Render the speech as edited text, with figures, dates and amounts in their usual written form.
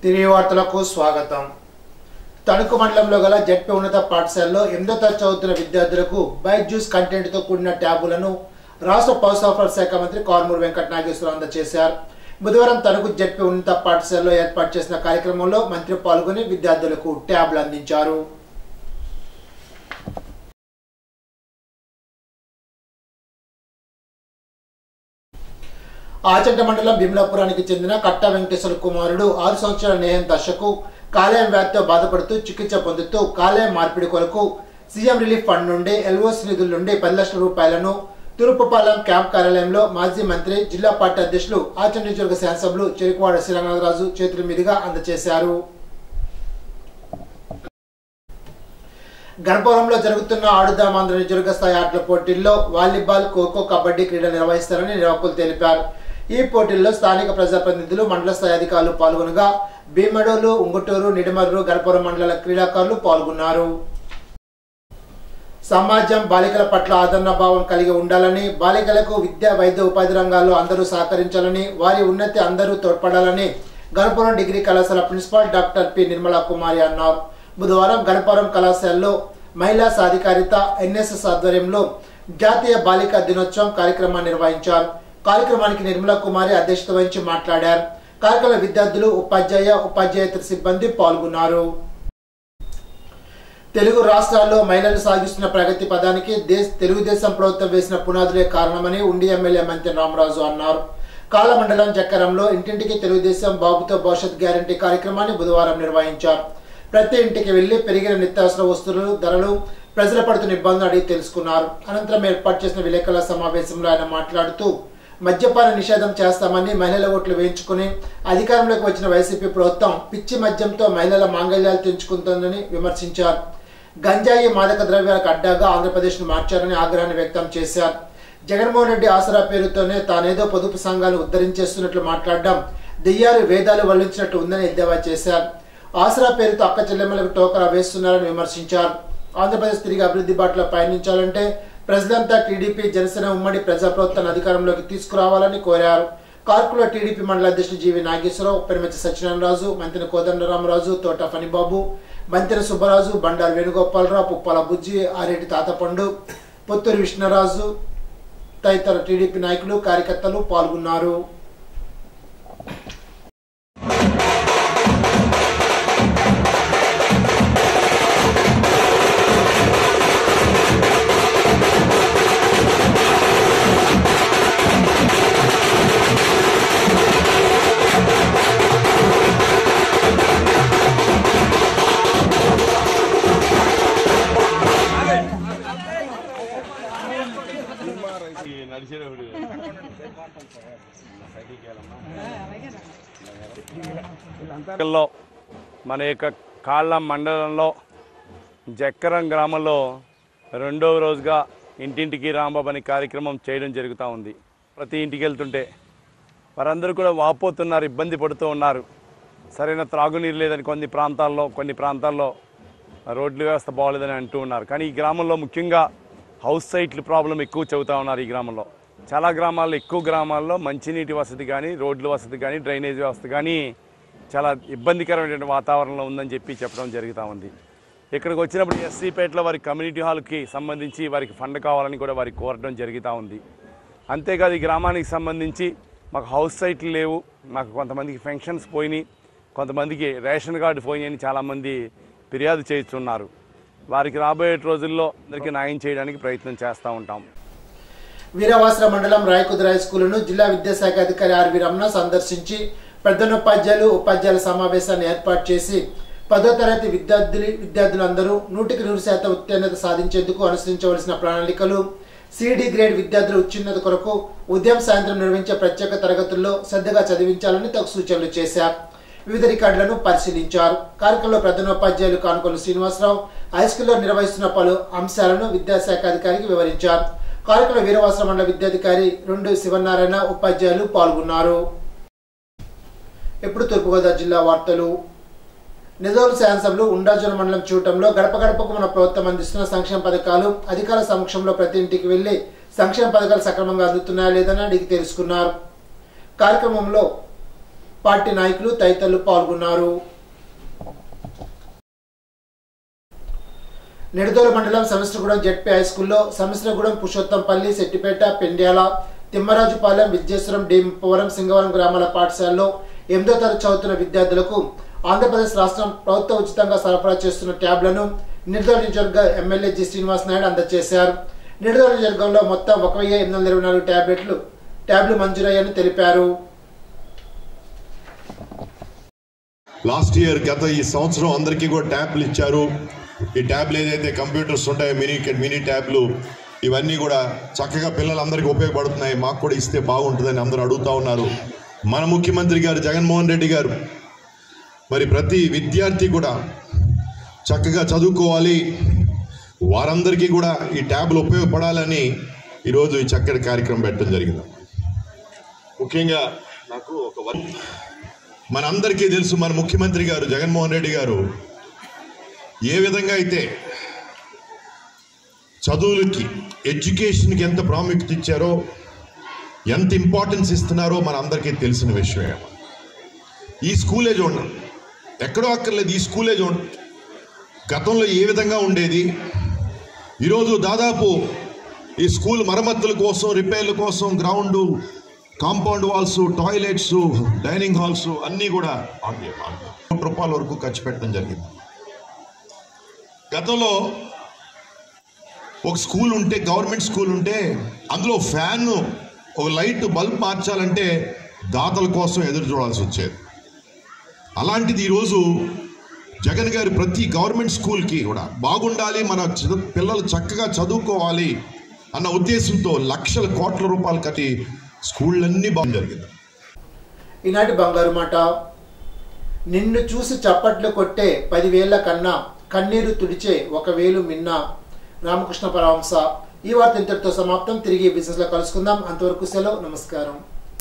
తిరిగి వార్తలకు స్వాగతం. తణుకు మండలంలో గల జెడ్పీ ఉన్నత పాఠశాలలో 8వ తరగతి చదువుతున్న విద్యార్థులకు బైజూస్ కంటెంట్ తో కూడిన ట్యాబులను రాష్ట్ర పౌర సరఫరాల శాఖ మంత్రి కారుమూరి వెంకట నాగేశ్వరరావు అందజేశారు. బుధవారం తణుకు జెడ్పీ ఉన్నత పాఠశాలలో ఏర్పాటు చేసిన కార్యక్రమంలో మంత్రి పాల్గొని విద్యార్థులకు ట్యాబ్లు అందించారు. ఆచంట మండలం భీమలాపురానికి చెందిన కట్టా వెంకటేశ్వర కుమారుడు 6 సంవత్సరాల నేహం దశకు కాలేయం వ్యాధితో బాధపడుతూ చికిత్స పొందుతూ కాలేయం మార్పిడి కొరకు సీఎం రిలీఫ్ ఫండ్ నుండి ఎల్ఓసి నిధుల నుండి 10 లక్షల రూపాయలను తూర్పుపాలెం క్యాంప్ కార్యాలయంలో మాజీ మంత్రి జిల్లా పార్టీ అధ్యక్షులు ఆచంట నియోజకవర్గ శాసనసభ్యులు చెరుకువాడ శ్రీరంగరాజు చేతుల మీదుగా అందజేశారు. గణపురంలో జరుగుతున్న ఆడుదాం ఆంధ్ర నియోజకవర్గ స్థాయి ఆటల పోటీల్లో వాలీబాల్, ఖోఖో, కబడ్డీ క్రీడలు నిర్వహిస్తారని నిర్వాహకులు తెలిపారు. ఈ పోటీల్లో స్థానిక ప్రజాప్రతినిధులు, మండల స్థాయి అధికారులు పాల్గొనగా భీమడోలు, ఉంగుటూరు, నిడమర్రు, గణపురం మండల క్రీడాకారులు పాల్గొన్నారు. సమాజం బాలికల పట్ల ఆదరణ భావం కలిగి ఉండాలని, బాలికలకు విద్య, వైద్య, ఉపాధి రంగాల్లో అందరూ సహకరించాలని, వారి ఉన్నతి అందరూ తోడ్పడాలని గణపురం డిగ్రీ కళాశాల ప్రిన్సిపాల్ డాక్టర్ పి నిర్మలా కుమారి అన్నారు. బుధవారం గణపురం కళాశాలలో మహిళా సాధికారిత ఎన్ఎస్ఎస్ ఆధ్వర్యంలో జాతీయ బాలికా దినోత్సవం కార్యక్రమాన్ని నిర్వహించారు. కార్యక్రమానికి నిర్మలా కుమారి అధ్యక్షత వహించి మాట్లాడారు. కార్యక్రమ విద్యార్థులు, ఉపాధ్యాయేతర సిబ్బంది పాల్గొన్నారు. తెలుగు రాష్ట్రాల్లో మహిళలు సాగిస్తున్న ప్రగతి పదానికి తెలుగుదేశం ప్రభుత్వం వేసిన పునాదులే కారణమని ఉండి ఎమ్మెల్యే మంత్రి రామరాజు అన్నారు. కాళ్ళ మండలం చక్కెరంలో ఇంటింటికి తెలుగుదేశం బాబుతో భవిష్యత్ గ్యారంటీ కార్యక్రమాన్ని బుధవారం నిర్వహించారు. ప్రతి ఇంటికి వెళ్లి పెరిగిన నిత్యావసర వస్తువులు ధరలు, ప్రజలు పడుతున్న ఇబ్బందులు అడిగి తెలుసుకున్నారు. అనంతరం ఏర్పాటు చేసిన విలేకరుల సమావేశంలో ఆయన మాట్లాడుతూ మద్యపాన నిషేధం చేస్తామని మహిళల ఓట్లు వేయించుకుని అధికారంలోకి వచ్చిన వైసీపీ ప్రభుత్వం పిచ్చి మద్యంతో మహిళల మాంగళ్యాలు తెంచుకుంటుందని విమర్శించారు. గంజాయి, మాదక ద్రవ్యాలకు అడ్డాగా ఆంధ్రప్రదేశ్ను మార్చారని ఆగ్రహాన్ని వ్యక్తం చేశారు. జగన్మోహన్ రెడ్డి ఆసరా పేరుతోనే తానేదో పొదుపు సంఘాలను ఉద్ధరించేస్తున్నట్లు మాట్లాడడం దెయ్యాలు వేదాలు వల్లించినట్టు ఉందని ఎద్దేవా చేశారు. ఆసరా పేరుతో అక్క చెల్లెమ్మలకు టోకరా వేస్తున్నారని విమర్శించారు. ఆంధ్రప్రదేశ్ తిరిగి అభివృద్ధి బాటలో పయనించాలంటే ప్రజలంతా టీడీపీ, జనసేన ఉమ్మడి ప్రజాప్రభుత్వాన్ని అధికారంలోకి తీసుకురావాలని కోరారు. కార్కులో టీడీపీ మండల అధ్యక్షుడు జీవి నాగేశ్వరరావు, పెరిమెచ్చి సత్యనారాయణరాజు, మంత్రి కోదండరామరాజు, తోట ఫణిబాబు, మంత్రి సుబ్బరాజు, బండారు వేణుగోపాలరావు, పుప్పాల బుజ్జి, ఆరేటి తాతపండు, పొత్తూరి విష్ణురాజు తదితర టీడీపీ నాయకులు, కార్యకర్తలు పాల్గొన్నారు. మన యొక్క కాళ్ళ మండలంలో జక్కరం గ్రామంలో 2వ రోజుగా ఇంటింటికి రాంబాబు అనే కార్యక్రమం చేయడం జరుగుతూ ఉంది. ప్రతి ఇంటికి వెళ్తుంటే వారందరూ కూడా వాపోతున్నారు, ఇబ్బంది పడుతూ ఉన్నారు. సరైన త్రాగునీరు లేదని కొన్ని ప్రాంతాల్లో రోడ్ల వ్యవస్థ బాగోలేదని అంటూ ఉన్నారు. కానీ ఈ గ్రామంలో ముఖ్యంగా హౌస్ సైట్ల ప్రాబ్లం ఎక్కువ చెబుతూ ఉన్నారు. ఈ గ్రామంలో చాలా ఎక్కువ గ్రామాల్లో మంచినీటి వసతి కానీ, రోడ్ల వసతి కానీ, డ్రైనేజ్ వ్యవస్థ కానీ చాలా ఇబ్బందికరమైనటువంటి వాతావరణంలో ఉందని చెప్పడం జరుగుతూ ఉంది. ఇక్కడికి వచ్చినప్పుడు ఎస్సీపేటలో వారి కమ్యూనిటీ హాల్కి సంబంధించి వారికి ఫండ్ కావాలని కూడా వారికి కోరడం జరుగుతూ ఉంది. అంతేకాదు ఈ గ్రామానికి సంబంధించి మాకు హౌస్ సైట్లు లేవు, మాకు కొంతమందికి పెన్షన్స్ పోయినాయి, కొంతమందికి రేషన్ కార్డు పోయినాయని చాలామంది ఫిర్యాదు చేస్తున్నారు. వారికి రాబోయే రోజుల్లో అందరికీ న్యాయం చేయడానికి ప్రయత్నం చేస్తూ ఉంటాం. వీరవాసర మండలం రాయకుదురాయ స్కూలును జిల్లా విద్యాశాఖ అధికారి ఆర్వి రమణ సందర్శించి ప్రధానోపాధ్యాయులు, ఉపాధ్యాయుల సమావేశాన్ని ఏర్పాటు చేసి 10వ తరగతి విద్యార్థులందరూ 100% ఉత్తీర్ణత సాధించేందుకు అనుసరించవలసిన ప్రణాళికలు, సిడి గ్రేడ్ విద్యార్థుల ఉత్తీర్ణత కొరకు ఉదయం, సాయంత్రం నిర్వహించే ప్రత్యేక తరగతుల్లో శ్రద్ధగా చదివించాలని తగు సూచనలు చేశారు. వివిధ రికార్డులను పరిశీలించారు. కార్యక్రమంలో ప్రధానోపాధ్యాయులు కానుకొల్లు శ్రీనివాసరావు హైస్కూల్లో నిర్వహిస్తున్న పలు అంశాలను విద్యాశాఖ అధికారికి వివరించారు. కార్యక్రమంలో వీరవాసర మండల విద్యాధికారి 2 శివనారాయణ, ఉపాధ్యాయులు పాల్గొన్నారు. ఇప్పుడు తూర్పుగోదావరి జిల్లా వార్తలు. నిజాలు శాసనసభ్యులు ఉండాజోన మండలం చూడటంలో గడప గడపకు మన ప్రభుత్వం అందిస్తున్న సంక్షేమ పథకాలు అధికారుల సమక్షంలో ప్రతి ఇంటికి వెళ్లి సంక్షేమ పథకాలు సక్రమంగా అందుతున్నాయా లేదని అడిగి తెలుసుకున్నారు. కార్యక్రమంలో పార్టీ నాయకులు తదితరులు పాల్గొన్నారు. నిడదోలు మండలం సమిశ్రగూడెం జెడ్పీ హై స్కూల్లో సమిశ్రగూడెం, పురుషోత్తంపల్లి, శెట్టిపేట, పెండ్యాల, తిమ్మరాజుపాలెం, విద్యేశ్వరం, డీంపవరం, సింగవరం గ్రామాల పాఠశాలలో 8వ తరగతి చదువుతున్న విద్యార్థులకు ఆంధ్రప్రదేశ్ రాష్ట్రం ప్రభుత్వం ఉచితంగా సరఫరా చేస్తున్న ట్యాబ్లను నిడదోలు నియోజకవర్గ ఎమ్మెల్యే జి శ్రీనివాస్ నాయుడు అందజేశారు. నిడదోలు నియోజకవర్గంలో మొత్తం 1824 ట్యాబ్లు మంజూరయ్యాయని తెలిపారు. లాస్ట్ ఇయర్ ఈ సంవత్సరం అందరికీ కూడా ట్యాబ్లు ఇచ్చారు. ఈ ట్యాబ్లు ఏదైతే కంప్యూటర్స్ ఉంటాయో మినీ ట్యాబ్లు ఇవన్నీ కూడా చక్కగా పిల్లలందరికీ ఉపయోగపడుతున్నాయి. మాకు కూడా ఇస్తే బాగుంటుందని అందరూ అడుగుతూ ఉన్నారు. మన ముఖ్యమంత్రి గారు జగన్మోహన్ రెడ్డి గారు మరి ప్రతి విద్యార్థి కూడా చక్కగా చదువుకోవాలి, వారందరికీ కూడా ఈ ట్యాబ్లు ఉపయోగపడాలని ఈరోజు ఈ చక్కటి కార్యక్రమం పెట్టడం జరిగింది. ముఖ్యంగా నాకు మనందరికీ తెలుసు, మన ముఖ్యమంత్రి గారు జగన్మోహన్ రెడ్డి గారు ఏ విధంగా అయితే చదువులకి ఎడ్యుకేషన్కి ఎంత ప్రాముఖ్యత ఇచ్చారో, ఎంత ఇంపార్టెన్స్ ఇస్తున్నారో మన అందరికీ తెలిసిన విషయమే. ఈ స్కూలే చూడండి, ఎక్కడో అక్కర్లేదు, ఈ స్కూలే చూడండి. గతంలో ఏ విధంగా ఉండేది, ఈరోజు దాదాపు ఈ స్కూల్ మరమ్మతుల కోసం, రిపేర్ల కోసం ground, compound walls, toilets, dining halls అన్నీ కూడా ₹100 వరకు ఖర్చు పెట్టడం జరిగింది. గతంలో ఒక స్కూల్ ఉంటే, గవర్నమెంట్ స్కూల్ ఉంటే అందులో ఫ్యాన్, ఒక లైట్, బల్బ్ మార్చాలంటే దాతల కోసం ఎదురు చూడాల్సి వచ్చేది. అలాంటిది ఈరోజు జగన్ గారు ప్రతి గవర్నమెంట్ స్కూల్కి కూడా బాగుండాలి, మన పిల్లలు చక్కగా చదువుకోవాలి అన్న ఉద్దేశంతో లక్షల కోట్ల రూపాయలు కట్టి స్కూళ్ళన్నీ బాగా జరిగింది. ఈనాటి బంగారు మాట. నిన్ను చూసి చప్పట్లు కొట్టే 10,000 కన్నా కన్నీరు తుడిచే 1,000 మిన్నా. రామకృష్ణ పరమహంస. ఈ వార్త ఇంతటితో సమాప్తం. తిరిగి బిజినెస్ లో కలుసుకుందాం. అంతవరకు సెలవు. నమస్కారం.